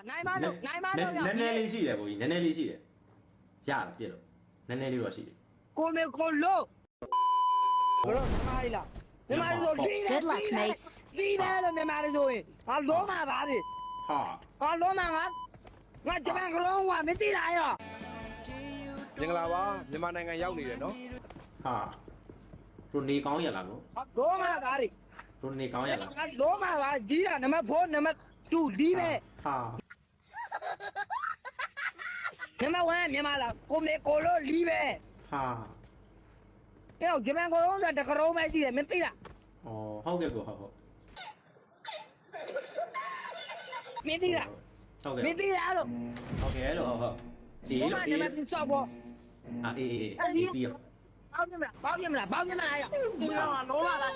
နိုင်မလို့နိုင်မလို့ နည်းနည်းလေးရှိတယ်ကိုကြီးနည်းနည်းလေးရှိတယ်ရတယ်ပြည့်လို့နည်းနည်းလေးတော့ရှိတယ် ကိုမေကိုလို့ဘလို့မာရီလားမြန်မာရီဆိုလီး Good luck, mates. လီးတယ်လို့မြန်မာရီဆိုရင်ဟာလုံးမသားတယ် ဟာ ဟာလုံးမငါဂျပန်ကလုံးကမသိလားရော မင်္ဂလာပါမြန်မာနိုင်ငံရောက်နေတယ်နော် ဟာတို့နေကောင်းရလားကို ဟာလုံးမသားတယ် တို့နေကောင်းရလား ငါလုံးမသားကြီးတာနံပါတ်4နံပါတ်2လီးပဲ ဟာ နံပါတ်1မြန်မာလားကိုမေကိုလို့လီးပဲ ဟာ အဲ့ဂျပန်ကလုံးကတကရုံးပဲရှိတယ်မသိလား ဩဟုတ်ကဲ့ကိုဟုတ်ဟုတ် မသိလား ဟုတ်ကဲ့ မသိလားလို့ ဟုတ်ကဲ့လို့ဟုတ်ဟုတ်ဒီ လုံးမ လို့ နံပါတ်2ဆောက်ပေါ့ အေးပြီးရော ပေါင်းရမလားရောဒီတော့လုံးမလား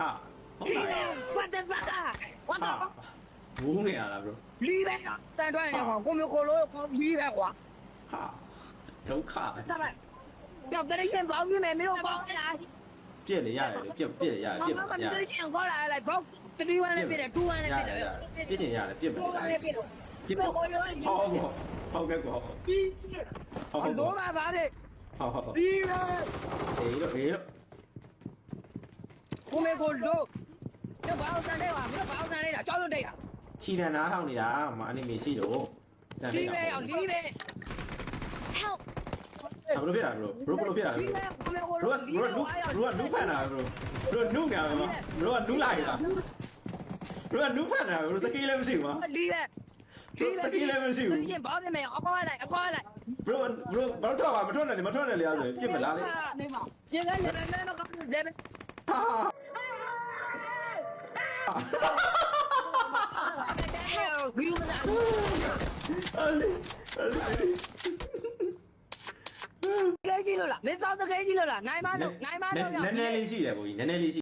ဟာဟုတ် ဒီ ပါ တော့ what the fuck what the ဟာ fuck ဘူးနေရလား bro လီးပဲတန်ထွက်နေကွာကိုမျိုးကိုလို့လီးပဲကွာ ဟာဒုက္ခပဲ ဒါပဲပြောက်တဲ့ရင်ပေါင်းနေမယ်မင်းတို့ပေါင်းလား ပြည့်လေရတယ်ပြည့်ပြည့်ရတယ်ပြည့် မမ ရ မ တယ် သိချင်ခေါ်လာလိုက်ဘောက်3 1နဲ့ပြတယ်2 1နဲ့ပြတယ် ပြည့်ချင်ရတယ်ပြည့်မယ် 2 1နဲ့ပြတယ် ပြည့်ပေါ့ဟုတ်ဟုတ်ကဲ့ကို ပြီးဟောတော့လာသားတယ် ဟုတ်ဟုတ် ပြီးပဲ အေးလို့ ကိုမေကိုလို့ကျဘောက်စံတဲ့ပါမင်းဘောက်စံနေတာကြောက်လို့တိတ်တာ ခြီတန်နားထောင်နေတာမအနိမေရှိတော့တန် လီး နေတာ ပဲအောင်လီးပဲ Help! ဘလို့ဖြစ်တာ bro ဘလို့ဖြစ်တာ လီးပဲကိုမေကို bro ဘလို့ဖန်တာ bro နုငါမ bro နုလိုက်လား bro နုဖန်တာ bro စကေးလည်းမရှိဘူး လီးပဲ စကေးလည်းမရှိဘူး ဒီဘောက်နေမယ်အကောလိုက် bro ဘာလို့ထွက်ပါမထွက်နဲ့လေမထွက်နဲ့လေအဲ့ပြစ်မလားလေ နေမှာကျင်းလည်းလည်းလည်းတော့လည်းပဲ ဘီယူမစား ကဲကြီးလို့လားမင်းတော့တကယ်ကြီးလို့လားနိုင်မလို့ နည်းနည်းလေးရှိတယ်ကိုကြီးနည်းနည်းလေးရှိ